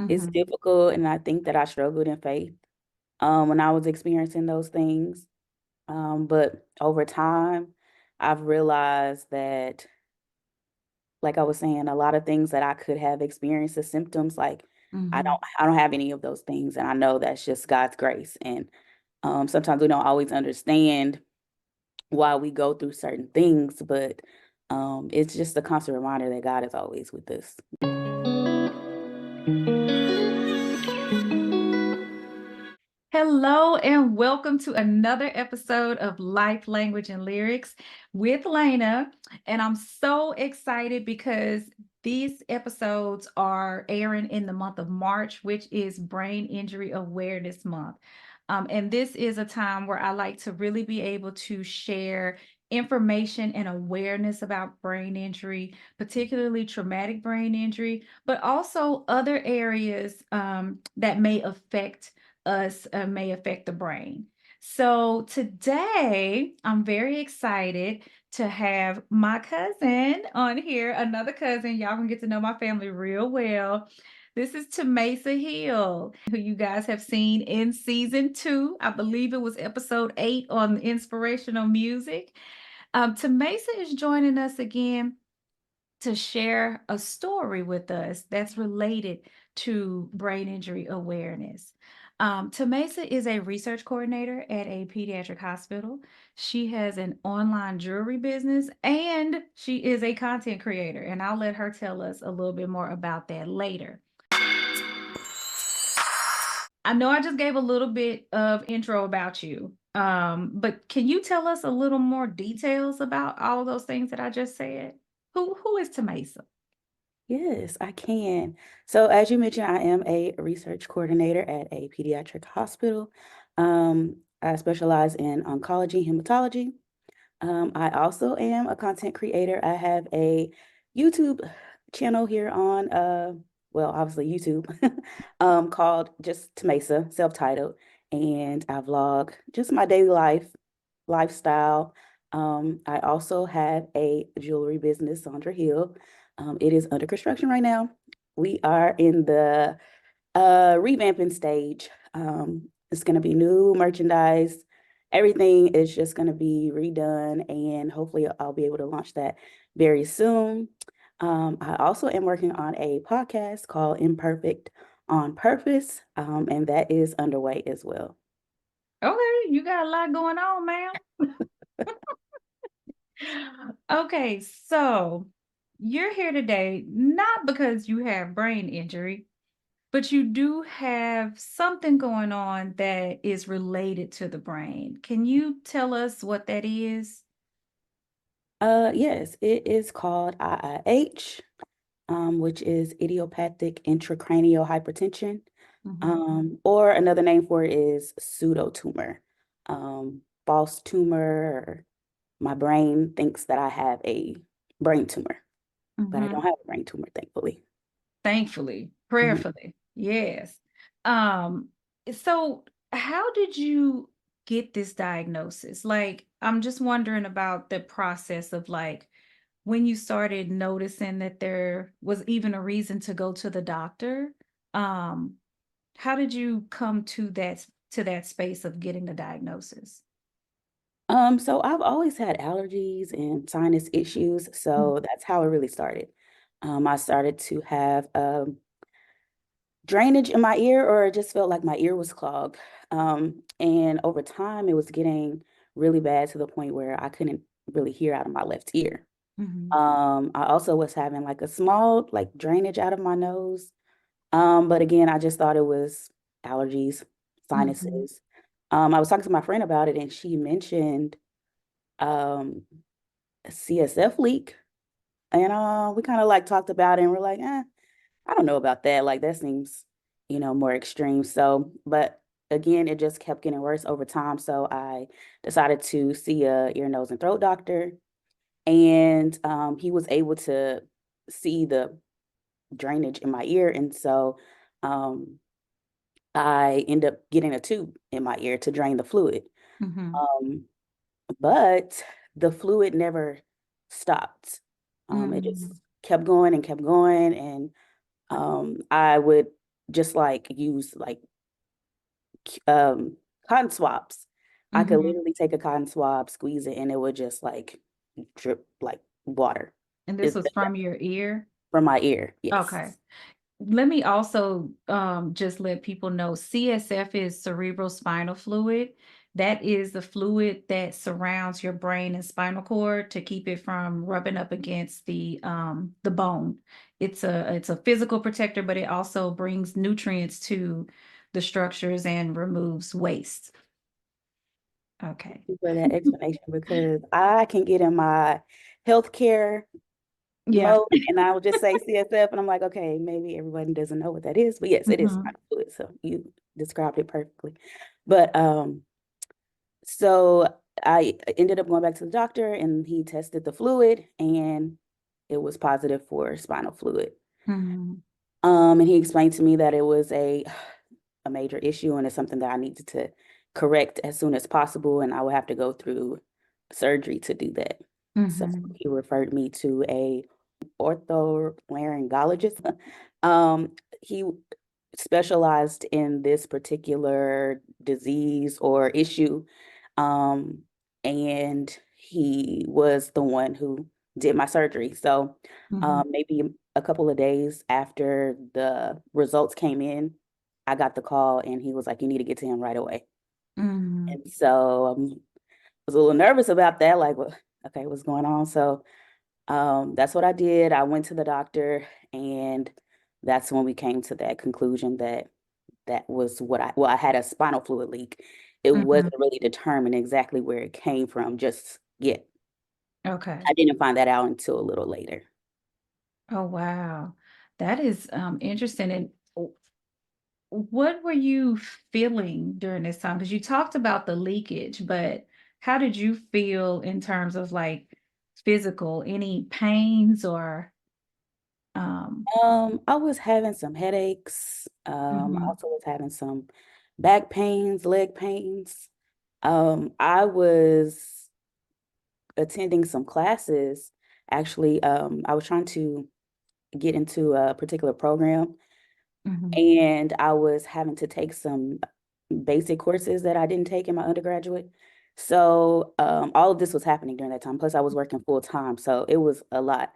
It's Mm-hmm. difficult, and I think that I struggled in faith when I was experiencing those things. But over time, I've realized that, like I was saying, a lot of things that I could have experienced as symptoms, like Mm-hmm. I don't have any of those things, and I know that's just God's grace. And sometimes we don't always understand why we go through certain things, but it's just a constant reminder that God is always with us. Hello and welcome to another episode of Life, Language, and Lyrics with Laina. And I'm so excited because these episodes are airing in the month of March, which is Brain Injury Awareness Month. And this is a time where I like to really be able to share information and awareness about brain injury, particularly traumatic brain injury, but also other areas that may affect us may affect the brain. So today, I'm very excited to have my cousin on here, another cousin. Y'all can get to know my family real well. This is Tamasa Hill, who you guys have seen in season 2. I believe it was episode 8 on inspirational music. Tamasa is joining us again to share a story with us that's related to brain injury awareness. Tamasa is a research coordinator at a pediatric hospital. She has an online jewelry business and she is a content creator. And I'll let her tell us a little bit more about that later. I know I just gave a little bit of intro about you, but can you tell us a little more details about all of those things that I just said? Who is Tamasa? Yes, I can. So, as you mentioned, I am a research coordinator at a pediatric hospital. I specialize in oncology, hematology. I also am a content creator. I have a YouTube channel here on, well, obviously YouTube, called just Tamasa, self-titled, and I vlog just my daily lifestyle. I also have a jewelry business, Sandra Hill. It is under construction right now. We are in the revamping stage. It's going to be new merchandise. Everything is just going to be redone, and hopefully, I'll be able to launch that very soon. I also am working on a podcast called Imperfect on Purpose, and that is underway as well. Okay, you got a lot going on, ma'am. Okay, so you're here today not because you have brain injury, but you do have something going on that is related to the brain. Can you tell us what that is? Yes, it is called IIH, which is idiopathic intracranial hypertension. Mhm. Or another name for it is pseudotumor. False tumor, or my brain thinks that I have a brain tumor, but I don't Mhm. have a brain tumor, thankfully. Thankfully, Mhm. prayerfully, yes. Um, so how did you get this diagnosis? Like, I'm just wondering about the process of like when you started noticing that there was even a reason to go to the doctor. Um, how did you come to that space of getting the diagnosis? So I've always had allergies and sinus issues, so that's how it really started. I started to have drainage in my ear, or it just felt like my ear was clogged. And over time, it was getting really bad to the point where I couldn't really hear out of my left ear. Mm-hmm. I also was having like a small like drainage out of my nose. But again, I just thought it was allergies, Mm-hmm. sinuses. I was talking to my friend about it, and she mentioned um, a CSF leak, and we kind of like talked about it, and we're like, I don't know about that. Like that seems, more extreme. So, but again, it just kept getting worse over time. So I decided to see a ear, nose, and throat doctor, and he was able to see the drainage in my ear, and so um, I end up getting a tube in my ear to drain the fluid. Mm-hmm. Um, but the fluid never stopped. It just Mm-hmm. kept going and kept going, and I would just like use like um cotton swabs. I could Mm-hmm. literally take a cotton swab, squeeze it, and it would just like drip like water. And this It's was from your ear? from my ear. Yes. Okay. Let me also just let people know CSF is cerebral spinal fluid. That is the fluid that surrounds your brain and spinal cord to keep it from rubbing up against the bone. It's a physical protector, but it also brings nutrients to the structures and removes waste. Okay. Thank you for that explanation because I can get in my healthcare Yeah. mode and I will just say CSF and I'm like, okay, maybe everybody doesn't know what that is, but yes, it is Mhm. spinal fluid. So you described it perfectly. But so I ended up going back to the doctor and he tested the fluid and it was positive for spinal fluid. Mhm. And he explained to me that it was a major issue and it's something that I needed to correct as soon as possible, and I would have to go through surgery to do that. So Mhm. he referred me to a ortholaryngologist. Um, he specialized in this particular disease or issue. Um, and he was the one who did my surgery. So Mhm. maybe a couple of days after the results came in, I got the call and he was like, you need to get to him right away. Mhm. And so I was a little nervous about that, like, well, okay, what's going on? So that's what I did. I went to the doctor, and that's when we came to that conclusion that that was what I had a spinal fluid leak. It Mhm. wasn't really determined exactly where it came from just yet. Okay. I didn't find that out until a little later. Oh, wow. That is interesting. And what were you feeling during this time? Because you talked about the leakage, but how did you feel in terms of like physical, any pains or I was having some headaches. I mhm, also was having some back pains, leg pains. I was attending some classes. Actually, I was trying to get into a particular program, mhm, and I was having to take some basic courses that I didn't take in my undergraduate. So all of this was happening during that time. Plus, I was working full time, so it was a lot.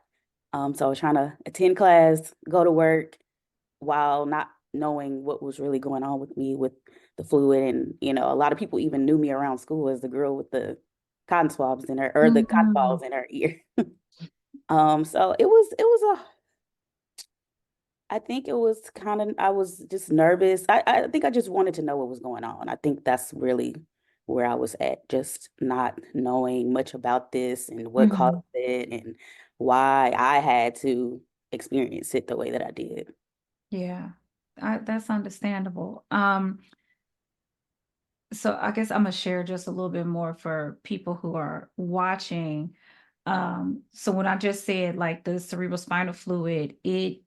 So I was trying to attend class, go to work, while not knowing what was really going on with me with the fluid. And a lot of people even knew me around school as the girl with the cotton swabs in her or the cotton balls mhm. in her ear. So it was a I think it was kind of, I was just nervous. I think I just wanted to know what was going on. I think that's really where I was at, just not knowing much about this and what caused Mhm. it and why I had to experience it the way that I did. Yeah. That's understandable. So I guess I'm gonna share just a little bit more for people who are watching. So when I just said like the cerebral spinal fluid, it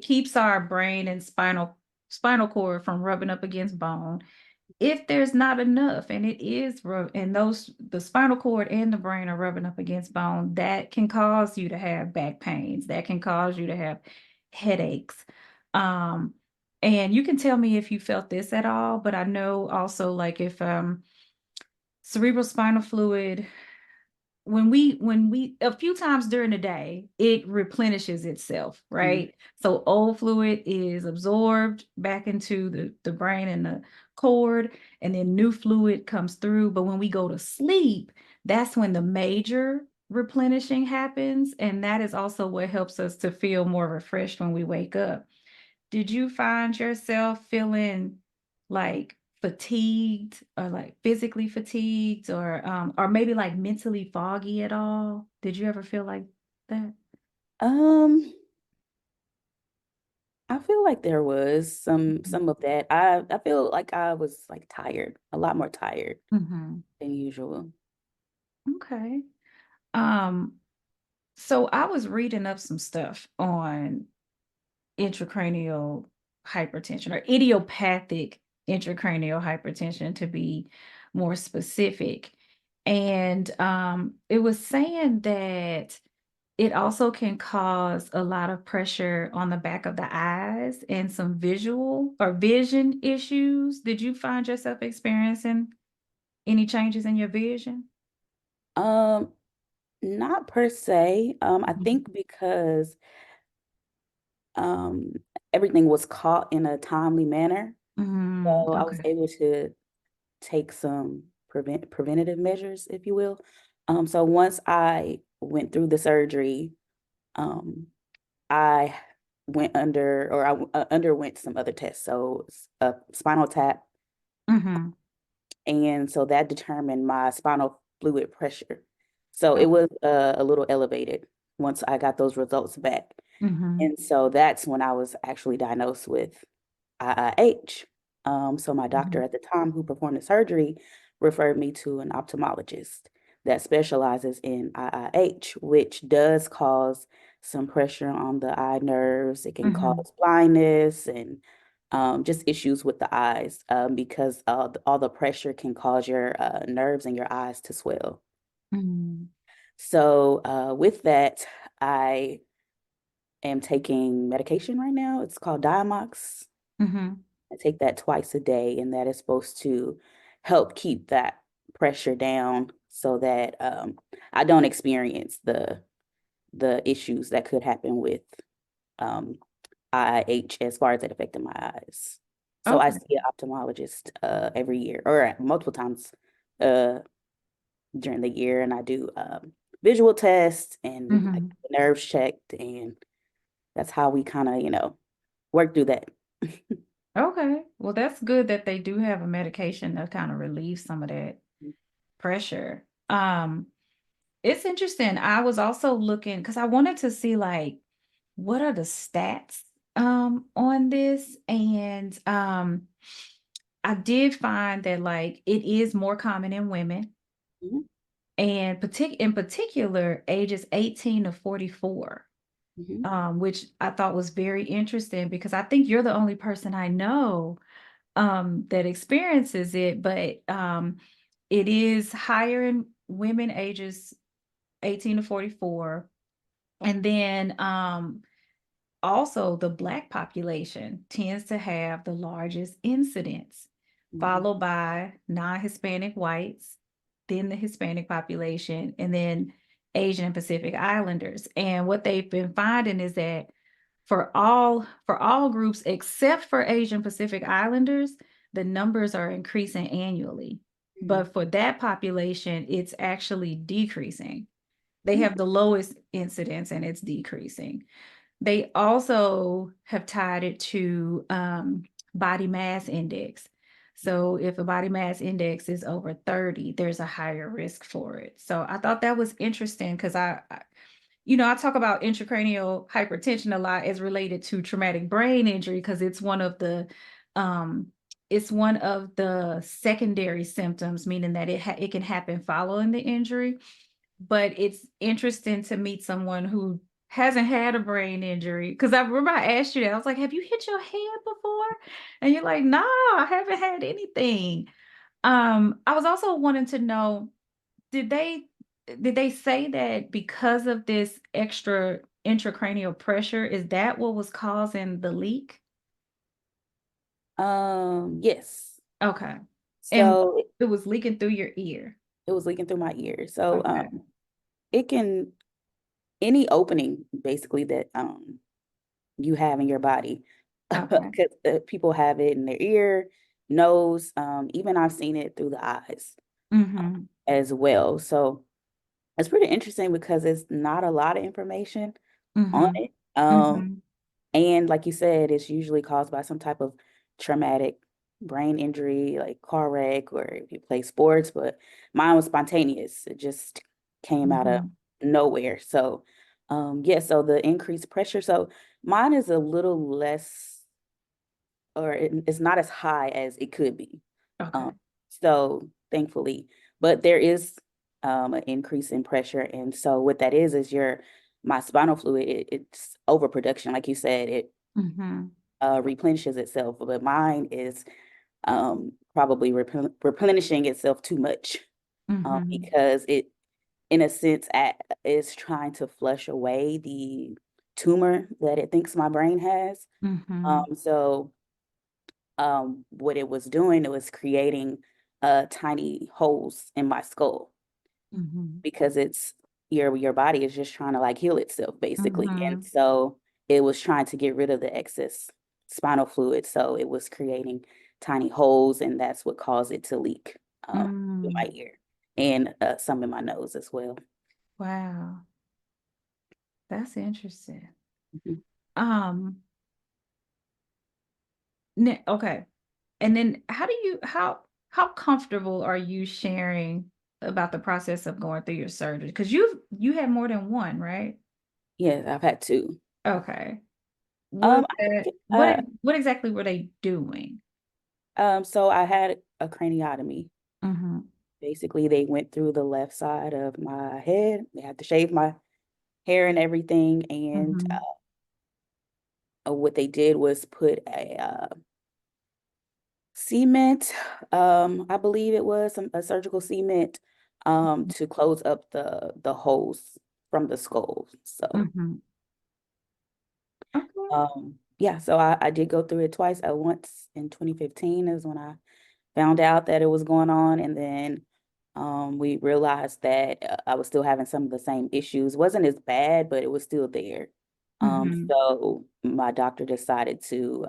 keeps our brain and spinal cord from rubbing up against bone. If there's not enough, and it is and those the spinal cord and the brain are rubbing up against bone, that can cause you to have back pains. That can cause you to have headaches. Um, and you can tell me if you felt this at all, but I know also like if cerebral spinal fluid when we a few times during the day it replenishes itself, Mhm. right? So old fluid is absorbed back into the brain and the cord, and then new fluid comes through. But when we go to sleep, that's when the major replenishing happens, and that is also what helps us to feel more refreshed when we wake up. Did you find yourself feeling like fatigued or like physically fatigued or maybe like mentally foggy at all? Did you ever feel like that? Um, I feel like there was some of that. I feel like I was like tired, a lot more tired Mhm. than usual. Okay. Um, so I was reading up some stuff on intracranial hypertension or idiopathic intracranial hypertension to be more specific. And it was saying that it also can cause a lot of pressure on the back of the eyes and some visual or vision issues. Did you find yourself experiencing any changes in your vision? Um, Not per se. I Mhm. think because um everything was caught in a timely manner. So I was Okay. able to take some preventative measures, if you will. So once I went through the surgery, um, I went under or I underwent some other tests. So a spinal tap, Mm-hmm. and so that determined my spinal fluid pressure. So it Okay. was a little elevated once I got those results back. Mm-hmm. And so that's when I was actually diagnosed with IIH. So my doctor Mm-hmm. at the time who performed the surgery referred me to an ophthalmologist that specializes in IIH, which does cause some pressure on the eye nerves. It can Mm-hmm. cause blindness and just issues with the eyes because all the pressure can cause your nerves in your eyes to swell. Mm-hmm. So with that, I am taking medication right now. It's called Diamox. Mm-hmm. I take that twice a day, and that is supposed to help keep that pressure down so that I don't experience the issues that could happen with um, IIH as far as it affecting my eyes. So I Okay. see an ophthalmologist every year or multiple times uh, during the year, and I do visual tests and I Mm-hmm. get the nerves checked, and that's how we kind of, work through that. Okay. Well, that's good that they do have a medication to kind of relieve some of that pressure. It's interesting. I was also looking because I wanted to see like what are the stats on this, and I did find that like it is more common in women, Mhm, and in particular ages 18 to 44, mhm, which I thought was very interesting because I think you're the only person I know that experiences it, but it is higher in women ages 18 to 44. And then also the Black population tends to have the largest incidence, mhm, followed by non-Hispanic whites, then the Hispanic population, and then Asian and Pacific Islanders. And what they've been finding is that for all groups except for Asian Pacific Islanders, the numbers are increasing annually. mhm, But for that population, it's actually decreasing. They mhm, have the lowest incidence and it's decreasing. They also have tied it to body mass index. So if a body mass index is over 30, there's a higher risk for it. So I thought that was interesting because I talk about intracranial hypertension a lot as related to traumatic brain injury because um, it's one of the secondary symptoms, meaning that it can happen following the injury. But it's interesting to meet someone who hasn't had a brain injury because I remember I asked you that. I was like, "Have you hit your head before?" And you're like, "No, I haven't had anything." I was also wanting to know, did they did they say that because of this extra intracranial pressure, is that what was causing the leak? yes. Okay. And So it was leaking through your ear. it was leaking through my ear. So Okay. it can any opening basically that you have in your body, Okay. because people have it in their ear, nose, even I've seen it through the eyes Mm-hmm. as well. So it's pretty interesting because it's not a lot of information on Mm-hmm. it. Mm-hmm. And like you said, it's usually caused by some type of traumatic brain injury, like car wreck, or if you play sports. But mine was spontaneous. It just came out of Mm-hmm. nowhere. So, yeah, so the increased pressure. So mine is a little less, or it's not as high as it could be. Um, Okay. so thankfully, but there is an increase in pressure. And so what that is my spinal fluid, it's overproduction. Like you said, it Mm-hmm. replenishes itself, but mine is probably replenishing itself too much Mm-hmm. because in a sense, is trying to flush away the tumor that it thinks my brain has. Mm-hmm. So what it was doing, it was creating tiny holes in my skull Mm-hmm. because it's your body is just trying to like heal itself basically. And Mm-hmm. so it was trying to get rid of the excess spinal fluid. So it was creating tiny holes, and that's what caused it to leak through my Mm. ear and some in my nose as well. Wow, that's interesting. Mhm. Um, okay. And then how comfortable are you sharing about the process of going through your surgery? Because you had more than one, right? Yes, I've had two. Okay. Was I that think uh, what exactly were they doing? so I had a craniotomy. Mm-hmm. Basically, they went through the left side of my head. They had to shave my hair and everything, and Mm-hmm. what they did was put a cement, I believe it was a surgical cement, to close up the holes from the skull. So, Mm-hmm. Okay. yeah, so I did go through it twice. Once in 2015 is when I found out that it was going on, and then we realized that I was still having some of the same issues. Wasn't as bad, but it was still there. Mm-hmm. So my doctor decided to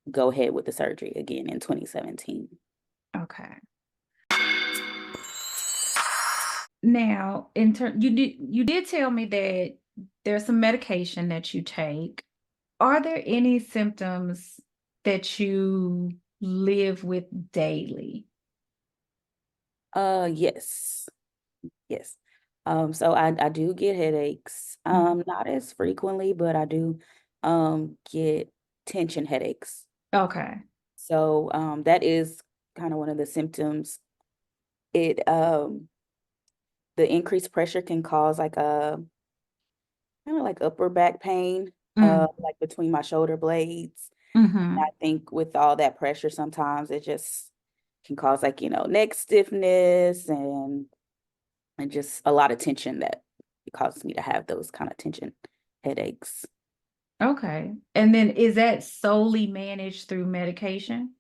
go ahead with the surgery again in 2017. Okay. Now, in turn, you did tell me that there's some medication that you take. Are there any symptoms that you live with daily? Yes, yes. So I do get headaches. Mhm. Not as frequently, but I do get tension headaches. Okay. So that is kind of one of the symptoms. It The increased pressure can cause like a kind of like upper back pain, Mm. like between my shoulder blades. I Mhm. think with all that pressure, sometimes it just can cause like, neck stiffness and just a lot of tension that it causes me to have those kind of tension headaches. Okay. And then is that solely managed through medication?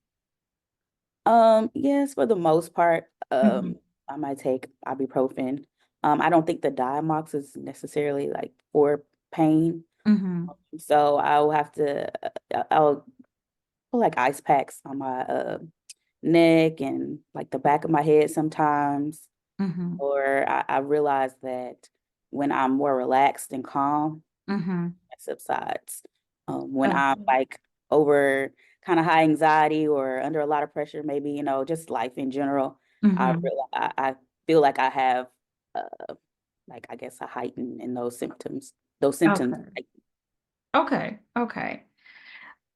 Yes, for the most part, Mhm. I might take ibuprofen. I don't think the Diamox is necessarily like for pain. Mhm. So I'll have to, I'll put like ice packs on my neck and like the back of my head sometimes. Mhm. Or I realize that when I'm more relaxed and calm, Mhm. it subsides. When I'm Okay. like over kind of high anxiety or under a lot of pressure, maybe, just life in general, Mhm. I feel like I have like I guess a heighten in those symptoms. Those symptoms. Okay. Okay. Okay.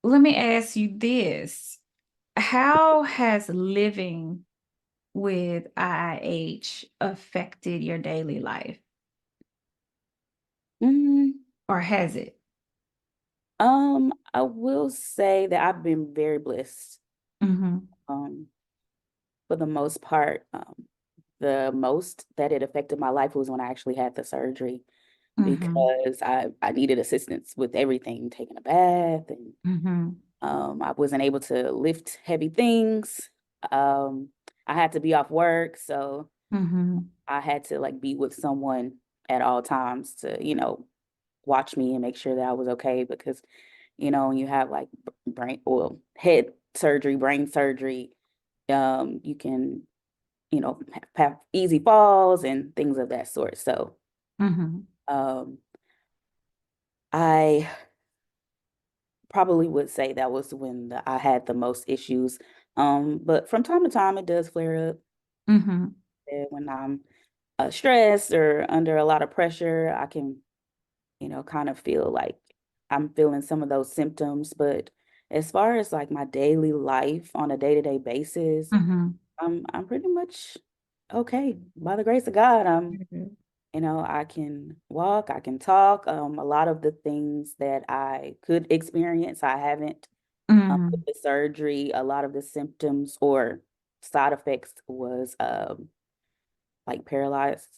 Let me ask you this. How has living with IIH affected your daily life, Mm, or has it? I will say that I've been very blessed. Mhm. Um, for the most part, the most that it affected my life was when I actually had the surgery Mhm. because I needed assistance with everything, taking a bath, and Mhm. I wasn't able to lift heavy things. Um, I had to be off work, so Mhm. I had to like be with someone at all times to, watch me and make sure that I was okay because, when you have like head surgery, brain surgery, you can, have easy falls and things of that sort. So, Mhm. um, I probably would say that was when I had the most issues. But from time to time, it does flare up. Mhm. And when I'm stressed or under a lot of pressure, I can, kind of feel like I'm feeling some of those symptoms. But as far as like my daily life on a day-to-day basis, Mhm. I'm pretty much okay. By the grace of God, Mhm. I can walk, I can talk. A lot of the things that I could experience, I haven't. With Mhm. the surgery, a lot of the symptoms or side effects was like paralyzed,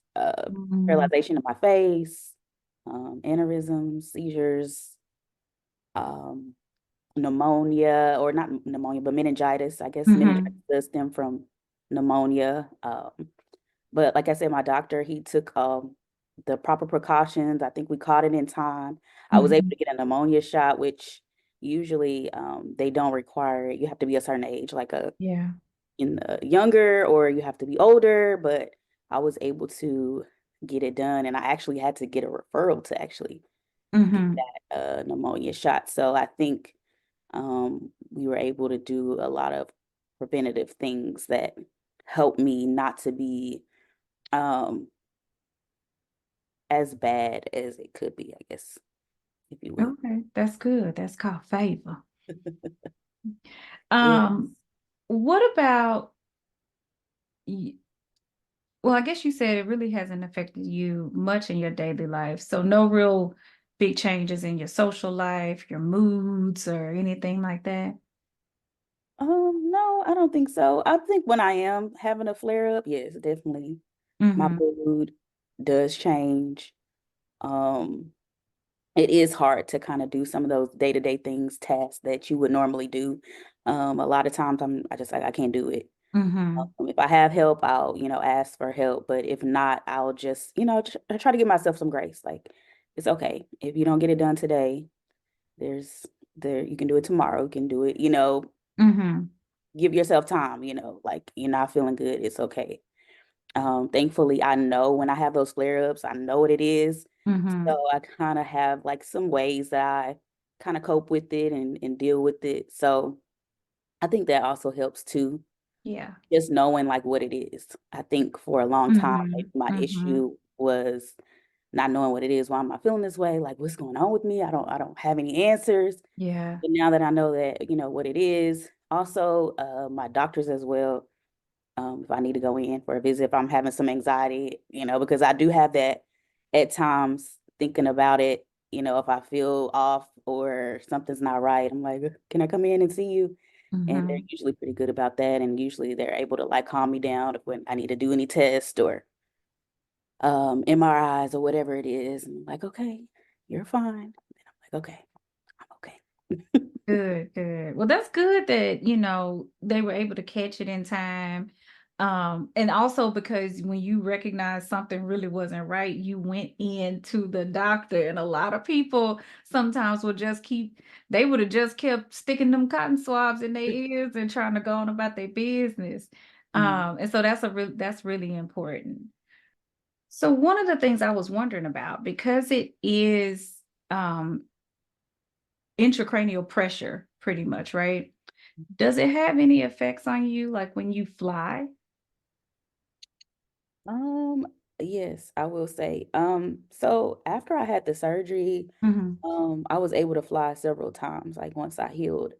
Mhm. paralyzation of my face, aneurysms, seizures, um, pneumonia, or not pneumonia, but meningitis. I guess meningitis Mhm. does stem from pneumonia. But like I said, my doctor, he took the proper precautions. I think we caught it in time. I was able Mhm. to get a pneumonia shot, which usually they don't require it. You have to be a certain age, like a Yeah. in the younger, or you have to be older. But I was able to get it done, and I actually had to get a referral to actually get Mhm. that pneumonia shot. So I think we were able to do a lot of preventative things that helped me not to be um, as bad as it could be, I guess, if you will. Okay, that's good. That's called favor. Yes. Um, what about y- well, I guess you said it really hasn't affected you much in your daily life. So no real big changes in your social life, your moods, or anything like that. No, I don't think so. I think when I am having a flare up, yes, definitely my Mm-hmm. mood does change. Um, it is hard to kind of do some of those day-to-day things, tasks that you would normally do. A lot of times I just like I can't do it. Mm-hmm. If I have help, I'll, ask for help. But if not, I'll just, I try to give myself some grace. Like, it's okay. If you don't get it done today, there's you can do it tomorrow. You can do it, Mm-hmm. give yourself time, like you're not feeling good. It's okay. Thankfully, I know when I have those flare-ups, I know what it is. Mm-hmm. So I kind of have like some ways that I kind of cope with it and deal with it. So I think that also helps too, Yeah. just knowing like what it is. I think for a long time, Mm-hmm. maybe my Mm-hmm. issue was not knowing what it is. Why am I feeling this way? Like what's going on with me? I don't have any answers. Yeah. But now that I know that, what it is, also my doctors as well, if I need to go in for a visit, if I'm having some anxiety, because I do have that at times thinking about it, if I feel off or something's not right, I'm like, can I come in and see you? And they're Mm-hmm. usually pretty good about that. And usually they're able to like calm me down if when I need to do any test or MRIs or whatever it is. And I'm like, okay, you're fine. And I'm like, okay, I'm okay. Good, good. Well, that's good that, they were able to catch it in time. And also because when you recognize something really wasn't right, you went into the doctor. And a lot of people sometimes will they would have just kept sticking them cotton swabs in their ears and trying to go on about their business. Mhm. And so that's really important. So one of the things I was wondering about, because it is um intracranial pressure, pretty much, right? Does it have any effects on you, like when you fly? Um, yes, I will say. So after I had the surgery, Mhm, I was able to fly several times, like once I healed.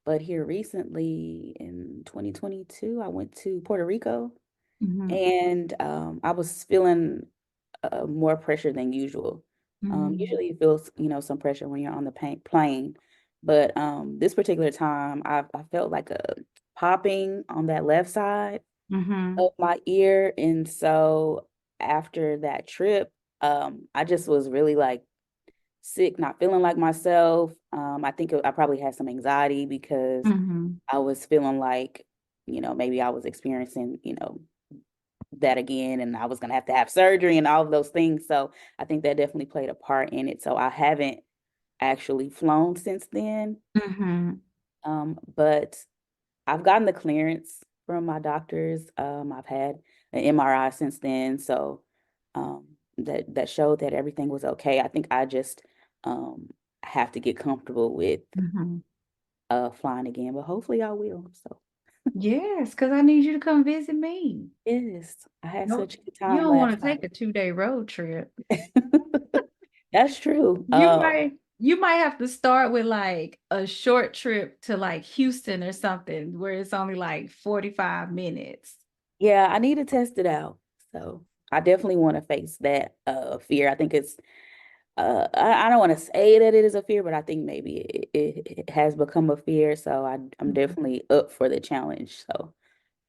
But here recently in 2022, I went to Puerto Rico mhm, and I was feeling more pressure than usual. mhm, Usually you feel, some pressure when you're on the plane, but this particular time I felt like a popping on that left side mhm, of my ear. And so after that trip, I just was really like sick, not feeling like myself. I think I probably had some anxiety because mhm. I was feeling like, maybe I was experiencing, that again, and I was gonna have to have surgery and all of those things. So I think that definitely played a part in it. So I haven't actually flown since then. Mhm. But I've gotten the clearance from my doctors. I've had an MRI since then, so that showed that everything was okay. I think I just um, have to get comfortable with Mhm. flying again, but hopefully I will. So Yes, because I need you to come visit me. yes, I had No, such a good you time don't last wanna take a 2-day road trip. time. That's true. You might have to start with, like, a short trip to, like, Houston or something where it's only, like, 45 minutes. Yeah, I need to test it out. So I definitely want to face that fear. I think it's I don't want to say that it is a fear, but I think maybe it has become a fear. So I'm Mhm. definitely up for the challenge. So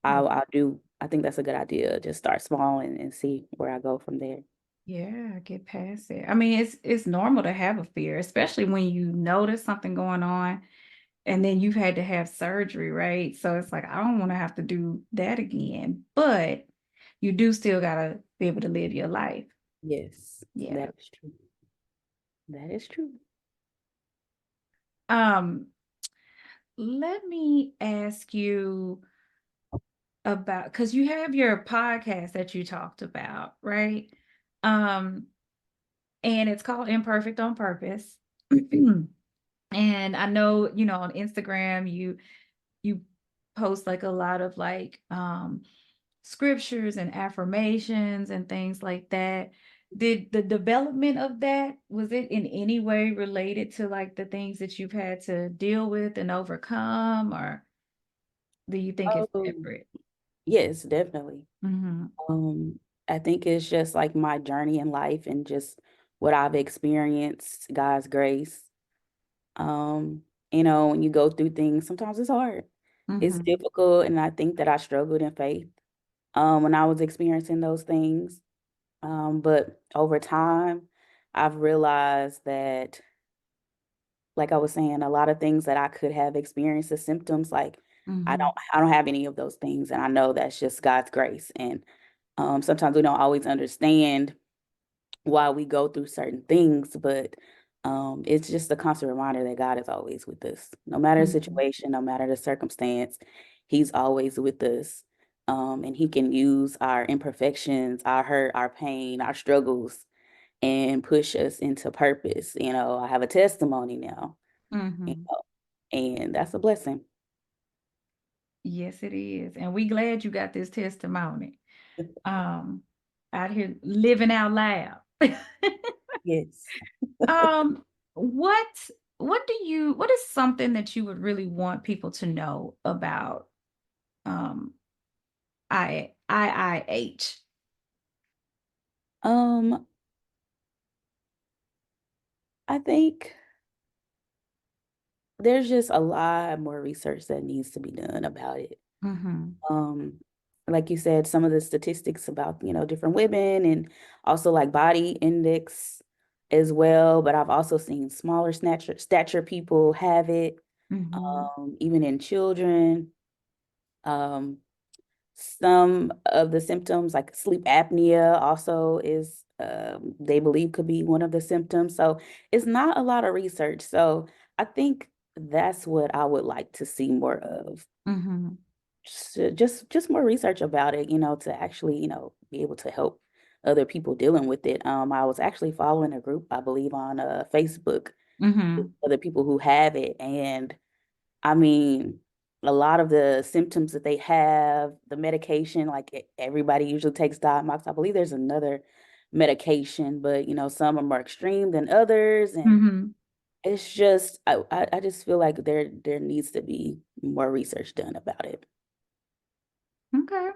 Yeah. I'll do I think that's a good idea. Just start small and see where I go from there. Yeah, get past it. I mean, it's normal to have a fear, especially when you notice something going on and then you've had to have surgery, right? So it's like, I don't want to have to do that again, but you do still gotta be able to live your life. Yes, Yeah. that is true. That is true. Um, Let me ask you about, because you have your podcast that you talked about, right? Um, and it's called Imperfect on Purpose. And I know, on Instagram, you post like a lot of like scriptures and affirmations and things like that. Did the development of that, was it in any way related to like the things that you've had to deal with and overcome, or do you think it's Oh, separate? yes, definitely. Mm-hmm. Um, I think it's just like my journey in life and just what I've experienced, God's grace. Um, when you go through things, sometimes it's hard. It's Mm-hmm. difficult, and I think that I struggled in faith when I was experiencing those things. But over time, I've realized that, like I was saying, a lot of things that I could have experienced as symptoms, like Mm-hmm. I don't have any of those things, and I know that's just God's grace. And sometimes we don't always understand why we go through certain things, but it's just a constant reminder that God is always with us. No matter the Mm-hmm. situation, no matter the circumstance, He's always with us. And He can use our imperfections, our hurt, our pain, our struggles, and push us into purpose. I have a testimony now, you Mm-hmm. know, and that's a blessing. Yes, it is. And we glad you got this testimony. Um, Out here living out loud. Yes. Um, what what is something that you would really want people to know about um IIH? Um, I think there's just a lot more research that needs to be done about it. Mm-hmm. Um, like you said, some of the statistics about, different women and also like body index as well. But I've also seen smaller stature people have it, Mm-hmm. even in children. Um, some of the symptoms, like sleep apnea, also is they believe could be one of the symptoms. So it's not a lot of research. So I think that's what I would like to see more of. Mm-hmm. Just more research about it, to actually, be able to help other people dealing with it. I was actually following a group, I believe, on Facebook with Mm-hmm. other people who have it, and I mean, a lot of the symptoms that they have, the medication, like everybody usually takes Diamox. I believe there's another medication, but some are more extreme than others, and Mm-hmm. it's just I just feel like there needs to be more research done about it. Okay.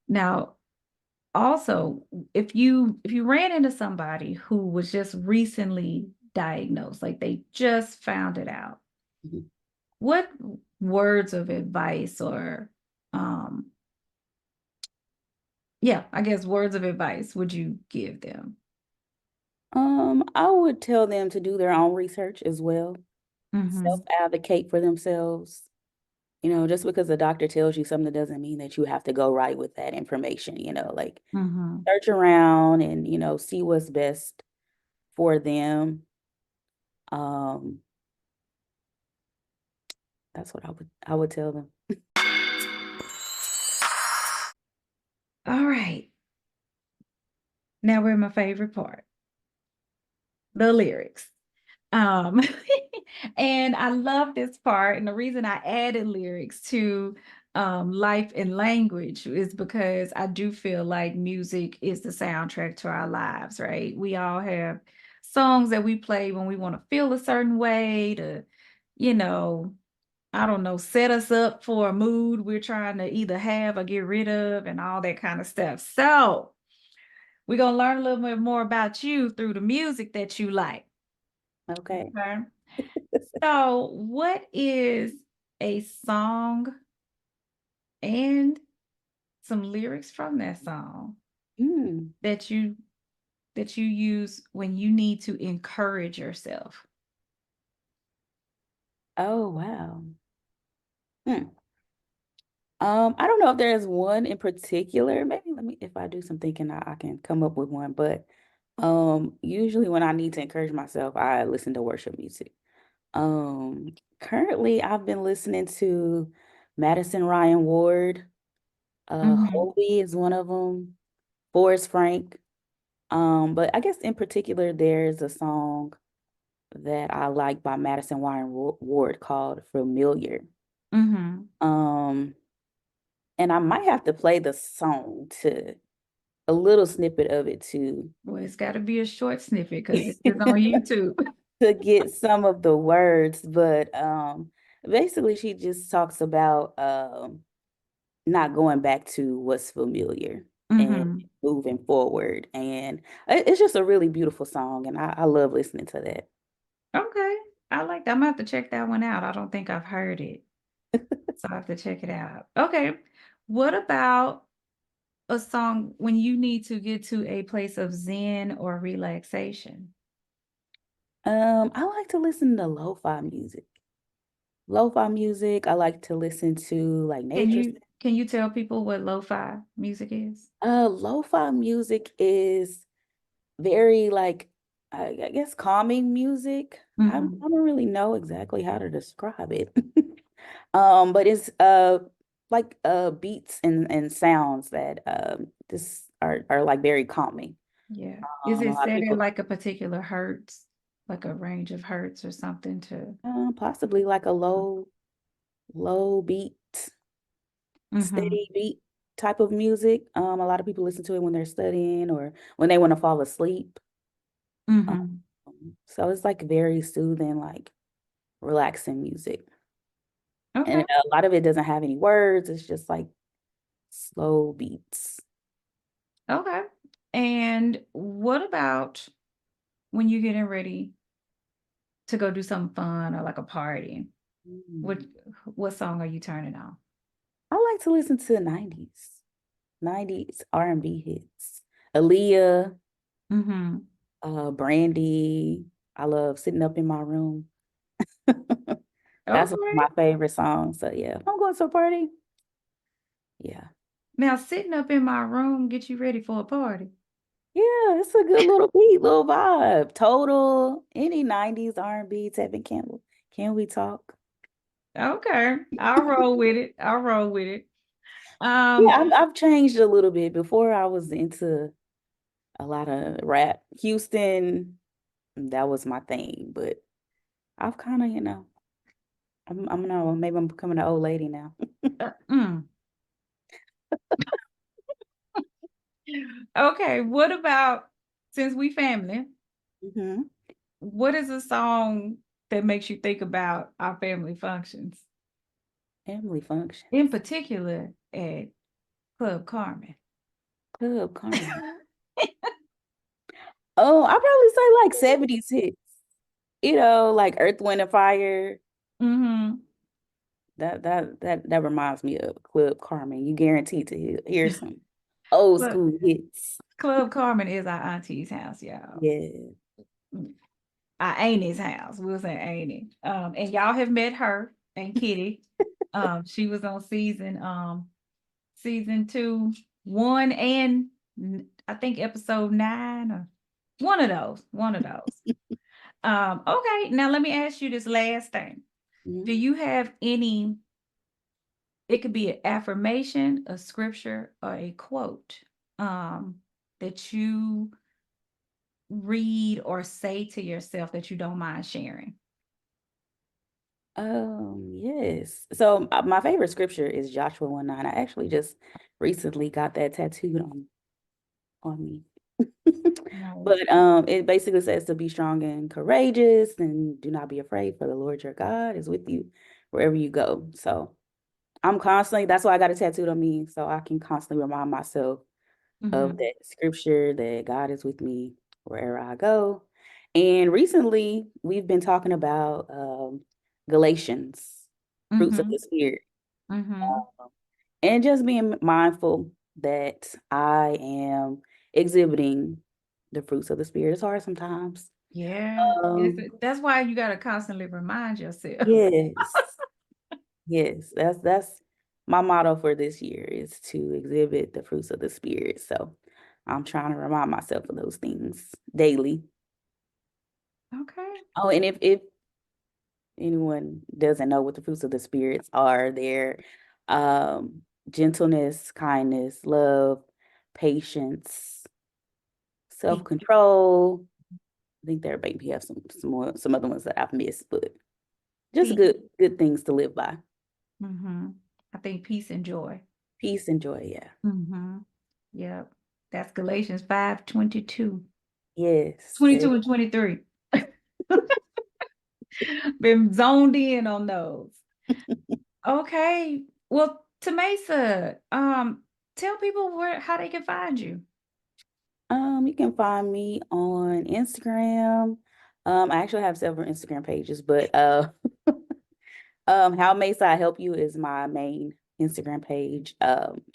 Now, also, if you ran into somebody who was just recently diagnosed, like they just found it out, Mhm. what words of advice or um yeah, I guess words of advice would you give them? I would tell them to do their own research as well, Mm-hmm. self-advocate for themselves. Just because the doctor tells you something doesn't mean that you have to go right with that information, like Mm-hmm. search around and, see what's best for them. Um, that's what I would tell them. All right. Now we're in my favorite part, the lyrics. Um, and I love this part. And the reason I added lyrics to life and language is because I do feel like music is the soundtrack to our lives, right? We all have songs that we play when we want to feel a certain way to, you know, I don't know, set us up for a mood we're trying to either have or get rid of and all that kind of stuff. So we're going to learn a little bit more about you through the music that you like. Okay. Okay. So, what is a song and some lyrics from that song Mm. that you use when you need to encourage yourself. Oh, wow. Hmm. I don't know if there's one in particular. Maybe let me, if I do some thinking, I can come up with one. But usually when I need to encourage myself, I listen to worship music. Currently I've been listening to Madison Ryan Ward. Mm-hmm. Hobie is one of them. Forrest Frank. But I guess in particular, there's a song that I like by Madison Ryan Ward called Familiar. Mm-hmm. Um, and I might have to play the song to a little snippet of it to Well, it's got to be a short snippet because it's on YouTube. to get some of the words, but basically she just talks about not going back to what's familiar and Mm-hmm. moving forward. And it's just a really beautiful song, and I love listening to that. Okay. I like that. I'm gonna have to check that one out. I don't think I've heard it. So I have to check it out. Okay. What about a song when you need to get to a place of zen or relaxation? I like to listen to lo-fi music. Lo-fi music, I like to listen to like Can nature. you tell people what lo-fi music is? Lo-fi music is very like I guess calming music. Mm-hmm. I don't really know exactly how to describe it. But it's like beats and sounds that this are like very calming. Yeah. Is A it lot of set at people like a particular hertz, like a range of hertz or something to? possibly like a low beat, Mm-hmm. steady beat type of music. A lot of people listen to it when they're studying or when they want to fall asleep. Um, Mm-hmm. so it's like very soothing, like relaxing music. And Okay. a lot of it doesn't have any words. It's just like slow beats. Okay. And what about when you're getting ready to go do something fun or like a party? What Mm. what song are you turning on? I like to listen to 90s R&B hits. Aaliyah, Mm-hmm. Brandy. I love Sitting Up in My Room. That's one of Okay. my favorite songs. So yeah, if I'm going to a party, yeah. Now sitting up in my room get you ready for a party. Yeah, it's a good little beat, little vibe. Total, any 90s R&B, Tevin Campbell. Can we talk? Okay. I'll roll with it. I'll roll with it. Yeah, Um, I've changed a little bit. Before I was into a lot of rap. Houston, that was my thing, but I've kind of, I'm no, maybe I'm becoming an old lady now. mm. Okay, what about since we family, Hmm. what is a song that makes you think about our family functions? Family In functions. particular at Club Carmen. Club Carmen. Oh, I probably say like 70s hits. Like Earth, Wind and Fire. Mm-hmm. That reminds me of Club Carmen. You guaranteed to hear some old Club, school hits. Club Carmen is our auntie's house, y'all. Yeah. Our auntie's house. We'll say auntie. And y'all have met her and Kitty. She was on season two, one, and I think episode 9 or one of those. One of those. Okay, now let me ask you this last thing. Do Mhm. you have any, it could be an affirmation, a scripture, or a quote that you read or say to yourself that you don't mind sharing? Yes. So my favorite scripture is Joshua 1:9. I actually just recently got that tattooed on me. No. But it basically says to be strong and courageous and do not be afraid, for the Lord your God is with you wherever you go. So I'm constantly, that's why I got it tattooed on me, so I can constantly remind myself of Mm-hmm. that scripture that God is with me wherever I go. And recently, we've been talking about Galatians, fruits of Mm-hmm. the Spirit, Mm-hmm. and just being mindful. that I am exhibiting the fruits of the spirit. It's hard sometimes. Yeah, Um, that's why you got to constantly remind yourself. yes, yes, that's my motto for this year is to exhibit the fruits of the spirit. So I'm trying to remind myself of those things daily. Okay. Oh, and if anyone doesn't know what the fruits of the spirits are, they're um, gentleness, kindness, love, patience, Peace. self-control. I think there maybe have some other ones that I've missed, but just Peace. good things to live by. Mm-hmm. I think peace and joy. Peace and joy, yeah. Mm-hmm. Yep. That's Galatians 5:22. Yes. 22 and 23. Been zoned in on those. Okay. Well, Tamasa, tell people where how they can find you. You can find me on Instagram. I actually have several Instagram pages, but How May I Help You is my main Instagram page.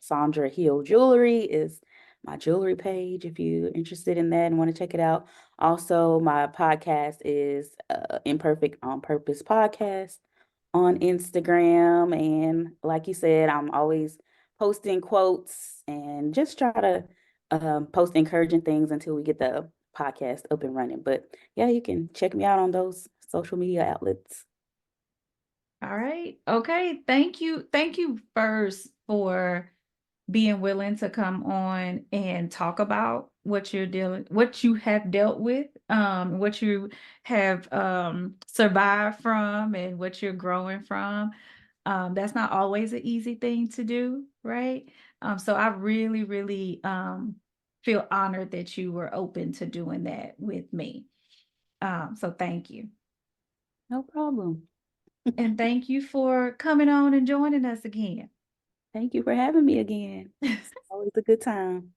Sandra Hill Jewelry is my jewelry page if you're interested in that and want to check it out. Also, my podcast is Imperfect on Purpose podcast on Instagram. And like you said, I'm always posting quotes and just try to post encouraging things until we get the podcast up and running. But yeah, you can check me out on those social media outlets. All right. Okay. Thank you. Thank you first for being willing to come on and talk about what you have dealt with, what you have survived from and what you're growing from. That's not always an easy thing to do, right? So I really, really feel honored that you were open to doing that with me. So thank you. No problem. And thank you for coming on and joining us again. Thank you for having me again. It's always a good time.